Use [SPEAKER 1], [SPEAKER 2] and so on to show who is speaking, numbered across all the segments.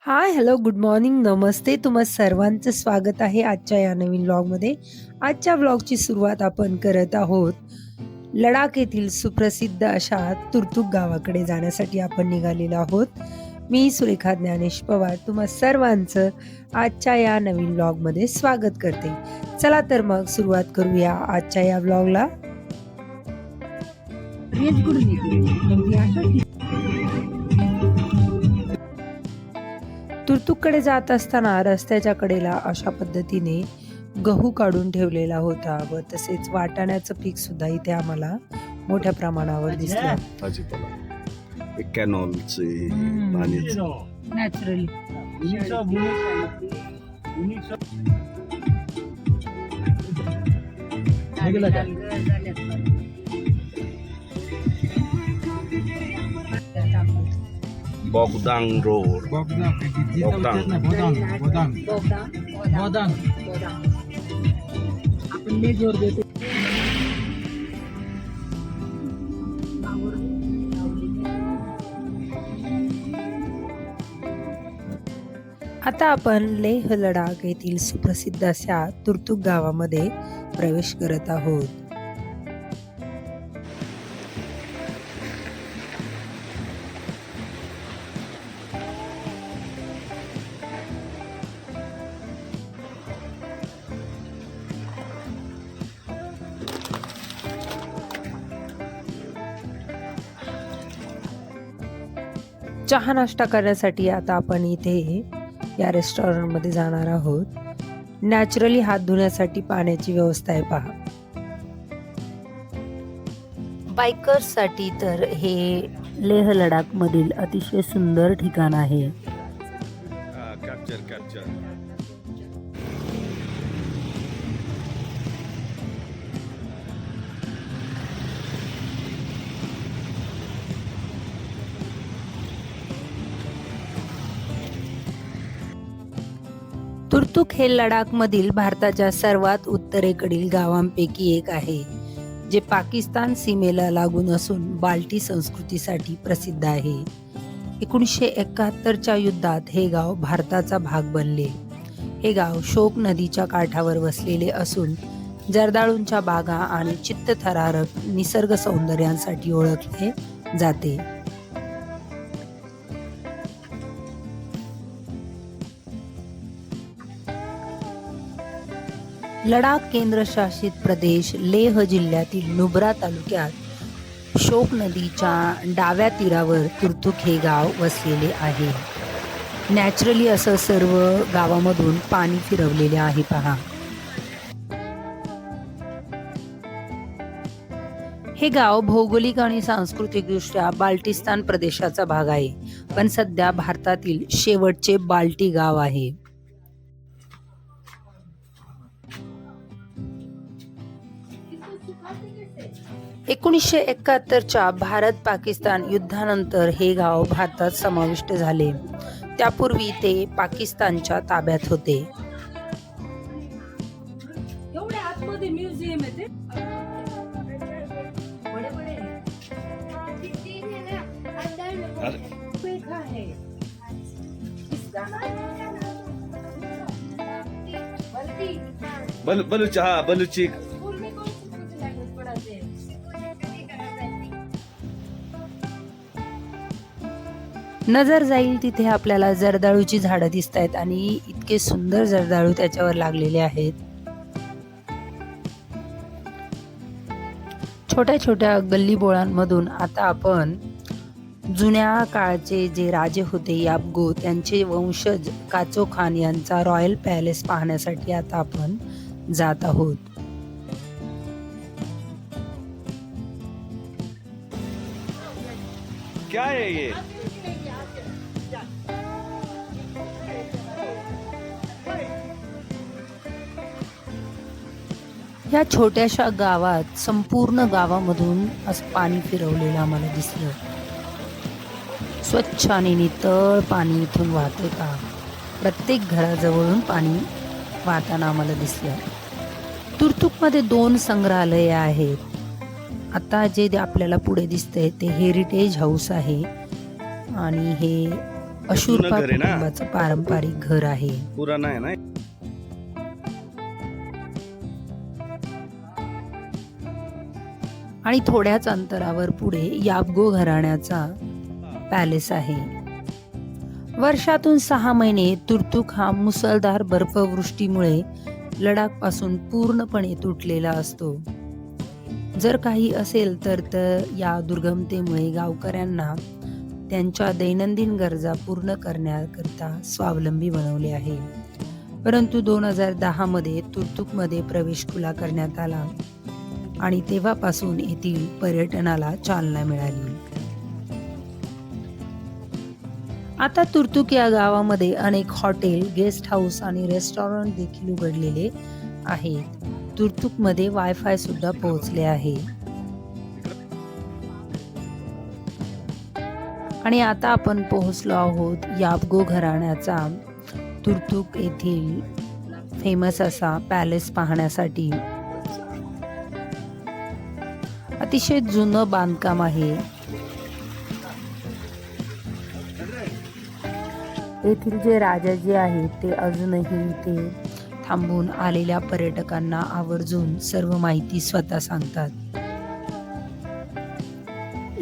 [SPEAKER 1] हाय, hello, good morning, नमस्ते. तुम्हा सर्वांचं स्वागत आहे आजच्या या नवीन व्लॉगमध्ये. आजच्या व्लॉगची सुरुवात आपण करत आहोत लडाख येथील सुप्रसिद्ध अशा तुर्तुक गावाकडे जाण्यासाठी आपण निघालेलो आहोत. मी सुरेखा ज्ञानेश पवार तुम्हा सर्वांचं आजच्या या नवीन व्लॉगमध्ये स्वागत करते. चला तर मग सुरुवात करूया आजच्या या व्लॉगला. तुर्तुककडे जात असताना रस्त्याच्या कडेला अशा पद्धतीने गहू काढून ठेवलेला होता व तसेच वाटाण्याचं पीक सुद्धा इथे आम्हाला मोठ्या प्रमाणावर दिसलं.
[SPEAKER 2] भाजीपाला कॅनॉलचे पाण्याचे
[SPEAKER 1] नॅचरली
[SPEAKER 2] बॉगदांग रोड
[SPEAKER 1] आता आपण लेह लडाख येथील सुप्रसिद्ध अशा तुर्तुक गावामध्ये प्रवेश करत आहोत. चहा नाश्ता करण्यासाठी आता आपण इथे या रेस्टॉरंटमध्ये जाणार आहोत. नॅचरली हात धुण्यासाठी पाण्याची व्यवस्था आहे पहा. बायकर्ससाठी तर हे लेह लडाख मधील अतिशय सुंदर ठिकाण आहे. तुर्तुक हे लडाखमधील भारताच्या सर्वात उत्तरेकडील गावांपैकी एक आहे, जे पाकिस्तान सीमेला लागून असून बाल्टी संस्कृतीसाठी प्रसिद्ध आहे. 1971च्या युद्धात हे गाव भारताचा भाग बनले. हे गाव शोक नदीच्या काठावर वसलेले असून जर्दाळूंच्या बागा आणि चित्तथरारक निसर्ग सौंदर्यासाठी ओळखले जाते. लडाख केंद्रशासित प्रदेश लेह जिल्ह्यातील नुब्रा तालुक्यात शोक नदीच्या डाव्या तीरावर तुर्तुक हे गाव वसलेले आहे. नॅचरली असं सर्व गावामधून पाणी फिरवलेले आहे पहा. हे गाव भौगोलिक आणि सांस्कृतिकदृष्ट्या बाल्टिस्तान प्रदेशाचा भाग आहे, पण सध्या भारतातील शेवटचे बाल्टी गाव आहे. एकोणीसशे 1971च्या भारत पाकिस्तान युद्धानंतर हे गाव भारतात समाविष्ट झाले. त्यापूर्वी ते पाकिस्तानच्या ताब्यात होते.
[SPEAKER 2] बलूच हा बलूची
[SPEAKER 1] नजर जाईल तिथे आपल्याला जर्दाळूची झाडं दिसत आहेत आणि इतके सुंदर जर्दाळू त्याच्यावर लागलेले आहेत. छोट्या छोट्या गल्लीबोळांमधून आता आपण जुन्या काळचे जे राजे होते याबगो त्यांचे वंशज काचो खान यांचा रॉयल पॅलेस पाहण्यासाठी आता आपण जात आहोत.
[SPEAKER 2] क्या है ये?
[SPEAKER 1] या छोट्याशा गावात संपूर्ण गावामधून असं पाणी फिरवलेलं आम्हाला दिसलं. स्वच्छ आणि नितळ पाणी इथून वाहते का. प्रत्येक घराजवळून पाणी वाहताना आम्हाला दिसलं. तुर्तुकमध्ये 2 संग्रहालये आहेत. आता जे आपल्याला पुढे दिसतंय ते हेरिटेज हाऊस आहे आणि हे अशुर्पा
[SPEAKER 2] जुनं घर आहे ना?
[SPEAKER 1] कुटुंबाचं पारंपरिक घर आहे.
[SPEAKER 2] पुराणा आहे ना.
[SPEAKER 1] आणि थोड्याच अंतरावर पुढे याबगो घराण्याचा पॅलेस आहे. वर्षातून 6 महिने तुर्तुक हा मुसळधार बर्फवृष्टीमुळे लडाख पासून पूर्णपणे तुटलेला असतो. जर काही असेल तर या दुर्गमतेमुळे गावकऱ्यांना त्यांच्या दैनंदिन गरजा पूर्ण करण्याकरिता स्वावलंबी बनवले आहे. परंतु 2010 मध्ये तुर्तुकमध्ये प्रवेश खुला करण्यात आला आणि तेव्हापासून येथील पर्यटनाला चालना मिळाली. आता तुर्तुक या गावामध्ये अनेक हॉटेल, गेस्ट हाऊस आणि रेस्टॉरंट देखील उघडलेले आहेत. तुर्तुकमध्ये वायफाय सुद्धा पोहोचले आहे. आणि आता आपण पोहोचलो आहोत याबगो घराण्याचा तुर्तुक येथील फेमस असा पॅलेस पाहण्यासाठी. अतिशय जुनं बांधकाम आहे. येथील जे राजा जे आहेत ते अजूनही इथे थांबून आलेल्या पर्यटकांना आवर्जून सर्व माहिती स्वतः सांगतात.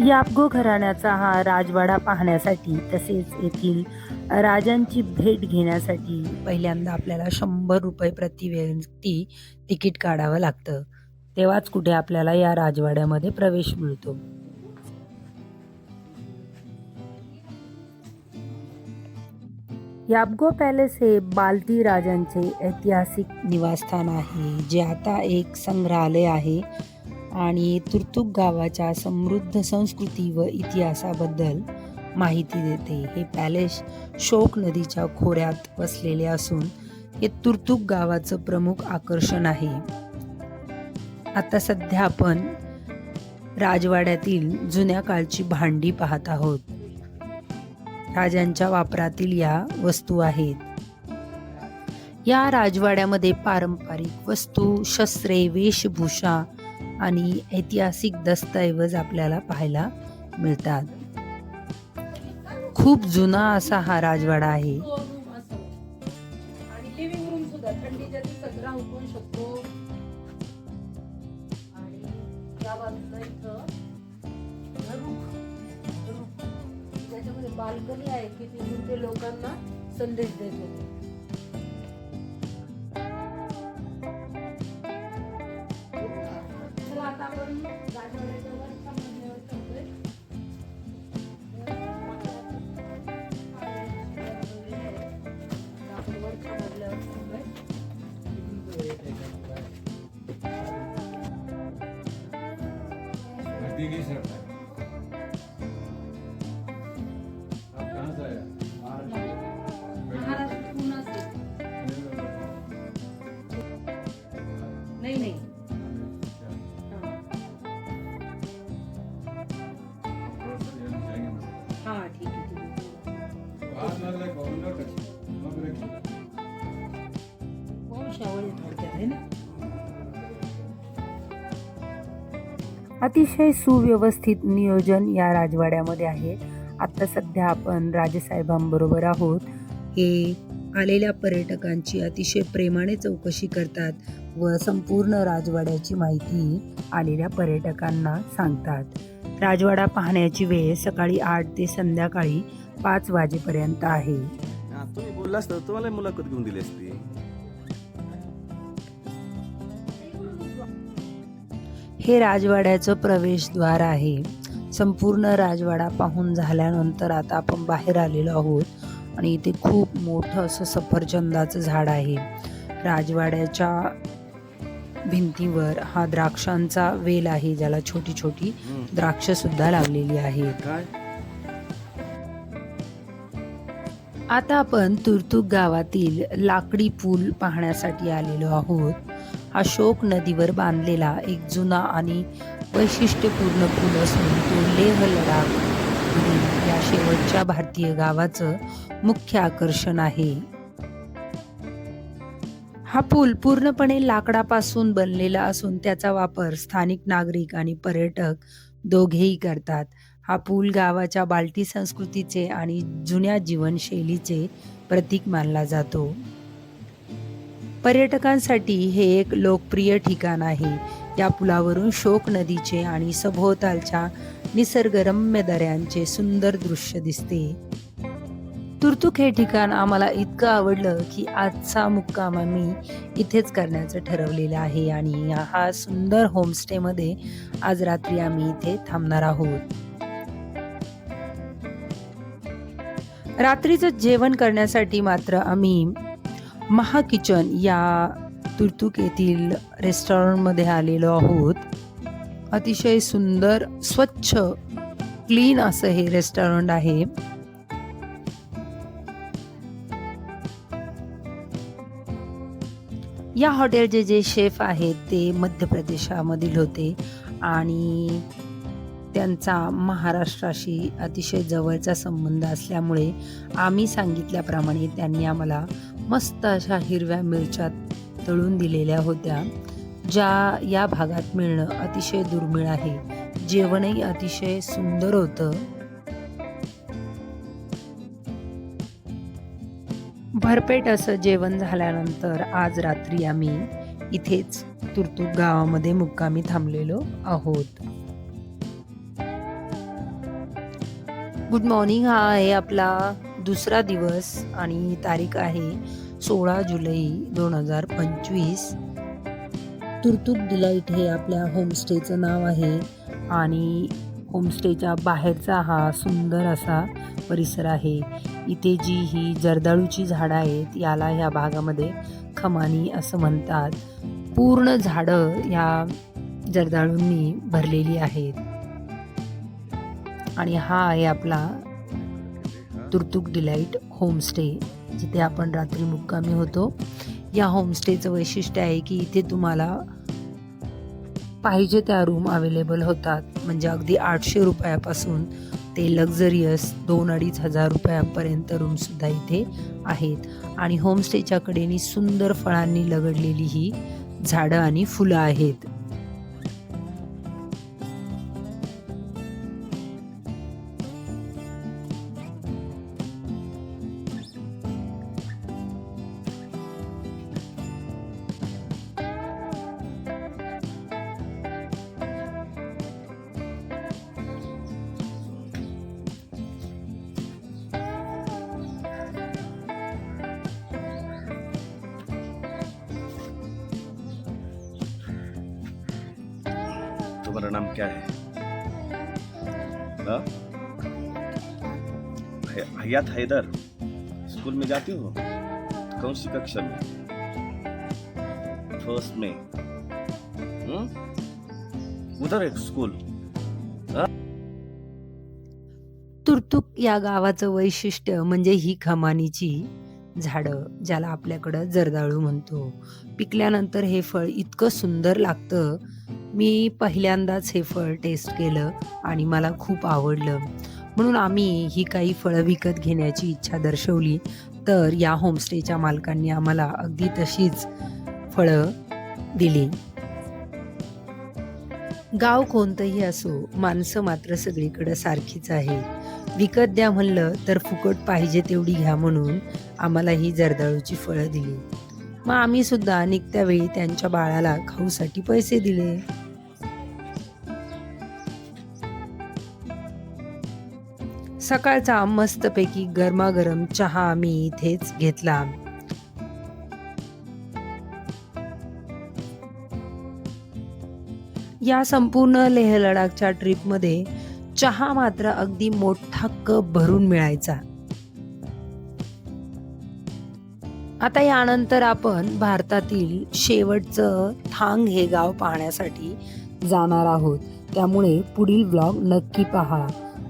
[SPEAKER 1] याबगो घराण्याचा हा राजवाडा पाहण्यासाठी तसेच येथील राजांची भेट घेण्यासाठी पहिल्यांदा आपल्याला 100 रुपये प्रति व्यक्ती तिकीट काढावं लागतं. तेव्हाच कुठे आपल्याला या राजवाड्यामध्ये प्रवेश मिळतो. याबगो पॅलेस हे बाल्टी राजांचे ऐतिहासिक निवासस्थान आहे, जे आता एक संग्रहालय आहे आणि तुर्तुक गावाच्या समृद्ध संस्कृती व इतिहासाबद्दल माहिती देते. हे पॅलेस शोक नदीच्या खोऱ्यात वसलेले असून हे तुर्तुक गावाचं प्रमुख आकर्षण आहे. आता सध्या आपण राजवाड्यातील जुन्या काळची भांडी पाहत आहोत. राजांच्या वापरातील या वस्तू आहेत. या राजवाड्यामध्ये पारंपरिक वस्तू, शस्त्रे, वेशभूषा आणि ऐतिहासिक दस्तऐवज आपल्याला पाहायला मिळतात. खूप जुना असा हा राजवाडा आहे.
[SPEAKER 3] बाल्कनी आहे की तिथून ते लोकांना संदेश देत होते. चला आता आपण राजवाड्याच्या वरच्या मजल्यावर चढतोय. आपण वरच्या मजल्यावर चढतोय. नहीं नहीं हाँ ठीक है कौन शावर थोडक्यात आहे ना.
[SPEAKER 1] अतिशय सुव्यवस्थित नियोजन या राजवाड्यामध्ये आहे. आता सध्या आपण राजेसाहेबांबरोबर आहोत. हे आलेल्या पर्यटकांची अतिशय प्रेमाने चौकशी करतात व संपूर्ण राजवाड्याची माहिती आलेल्या पर्यटकांना सांगतात. राजवाडा पाहण्याची वेळ सकाळी 8 ते संध्याकाळी 5 वाजेपर्यंत आहे.
[SPEAKER 2] तुम्ही बोलला असता तुम्हाला मुलाखत घेऊन दिली असती.
[SPEAKER 1] हे राजवाड्याचं प्रवेशद्वार आहे. संपूर्ण राजवाडा पाहून झाल्यानंतर आता आपण बाहेर आलेलो आहोत आणि इथे खूप मोठं असं सफरचंदाचं झाड आहे. राजवाड्याच्या भिंतीवर हा द्राक्षांचा वेल आहे, ज्याला छोटी छोटी द्राक्ष सुद्धा लावलेली आहेत. आता आपण तुर्तुक गावातील लाकडी पूल पाहण्यासाठी आलेलो आहोत. हा शोक नदीवर बांधलेला एक जुना आणि वैशिष्ट्यपूर्ण पूल असून तो लेह लडाख या शेवटच्या भारतीय गावाचं मुख्य आकर्षण आहे. हा पूल पूर्णपणे लाकडापासून बनलेला असून त्याचा वापर स्थानिक नागरिक आणि पर्यटक दोघेही करतात. हा पूल गावाच्या बाल्टी संस्कृतीचे आणि जुन्या जीवनशैलीचे प्रतीक मानला जातो. पर्यटकांसाठी हे एक लोकप्रिय ठिकाण आहे. या पुलावरून शोक नदीचे आणि सभोवतालच्या निसर्गरम्य दऱ्यांचे सुंदर दृश्य दिसते. तुर्तुक हे ठिकाण आम्हाला इतकं आवडलं की आजचा मुक्काम आम्ही इथेच करण्याचं ठरवलेलं आहे आणि हा सुंदर होमस्टेमध्ये आज रात्री आम्ही इथे थांबणार आहोत. रात्रीचं जेवण करण्यासाठी मात्र आम्ही महा किचन या तुर्तुक येथील रेस्टॉरंटमध्ये आलेलो आहोत. अतिशय सुंदर, स्वच्छ, क्लीन असं हे रेस्टॉरंट आहे. या हॉटेलचे जे शेफ आहेत ते मध्य प्रदेशामधील होते आणि त्यांचा महाराष्ट्राशी अतिशय जवळचा संबंध असल्यामुळे आम्ही सांगितल्याप्रमाणे त्यांनी आम्हाला मस्त अशा हिरव्या मिरच्या तळून दिलेल्या होत्या, ज्या या भागात मिळणं अतिशय दुर्मिळ आहे. जेवणही अतिशय सुंदर होतं. भरपेट असं जेवण झाल्यानंतर आज रात्री आम्ही इथेच तुर्तुक गावामध्ये मुक्कामी थांबलेलो आहोत. Good morning. हा आहे आपला दुसरा दिवस आणि तारीख आहे 16 जुलै 2025. तुर्तुक डिलाईट हे आपल्या होमस्टेचं नाव आहे आणि होमस्टेच्या बाहेरचा हा सुंदर असा परिसर आहे. इथे जी ही जर्दाळूची झाडं आहेत याला ह्या भागामध्ये खमानी असं म्हणतात. पूर्ण झाडं या जर्दाळूंनी भरलेली आहेत आणि हा आहे आपला तुर्तुक डिलाईट होमस्टे, जिथे आपण रात्री मुक्कामी होतो. या होमस्टेचं वैशिष्ट्य आहे की इथे तुम्हाला पाहिजे त्या रूम अवेलेबल होतात. म्हणजे अगदी 800 रुपयापासून ते लक्झरियस 2-2.5 हजार रुपयांपर्यंत रूमसुद्धा इथे आहेत. आणि होमस्टेच्या कडेने सुंदर फळांनी लगडलेली ही झाडं आणि फुलं आहेत.
[SPEAKER 2] तुम्हारा नाम क्या है? हाँ? हयात हैदर. स्कूल में जाती हो? कौन सी कक्षा में? फर्स्ट में. उधर एक स्कूल.
[SPEAKER 1] तुर्तुक या गावाचं वैशिष्ट्य म्हणजे ही खमानीची झाडं, ज्याला आपल्याकडं जर्दाळू म्हणतो. पिकल्यानंतर हे फळ इतकं सुंदर लागतं. मी पहिल्यांदाच हे फळ टेस्ट केलं आणि मला खूप आवडलं. म्हणून आम्ही ही काही फळं विकत घेण्याची इच्छा दर्शवली, तर या होमस्टेच्या मालकांनी आम्हाला अगदी तशीच फळं दिली. गाव कोणतंही असो, माणसं मात्र सगळीकडे सारखीच आहे. विकत द्या म्हणलं तर फुकट पाहिजे तेवढी घ्या म्हणून आम्हाला ही जर्दाळूची फळं दिली. मग आम्ही सुद्धा निघत्या वेळी त्यांच्या बाळाला खाऊसाठी पैसे दिले. सकाळचा मस्तपैकी गरमागरम चहा आम्ही इथेच घेतला. या संपूर्ण लेह लडाखच्या ट्रिपमध्ये चहा मात्र अगदी मोठा कप भरून मिळायचा. आता यानंतर आपण भारतातील शेवटचं थांग हे गाव पाहण्यासाठी जाणार आहोत. त्यामुळे पुढील व्लॉग नक्की पहा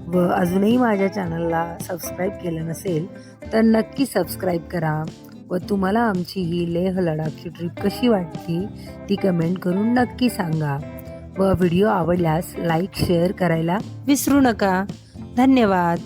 [SPEAKER 1] व अजूनही माझ्या चॅनलला सबस्क्राईब केलं नसेल तर नक्की सबस्क्राईब करा व तुम्हाला आमची ही लेह लडाखची ट्रिप कशी वाटली ती कमेंट करून नक्की सांगा व व्हिडिओ आवडल्यास लाईक शेअर करायला विसरू नका. धन्यवाद.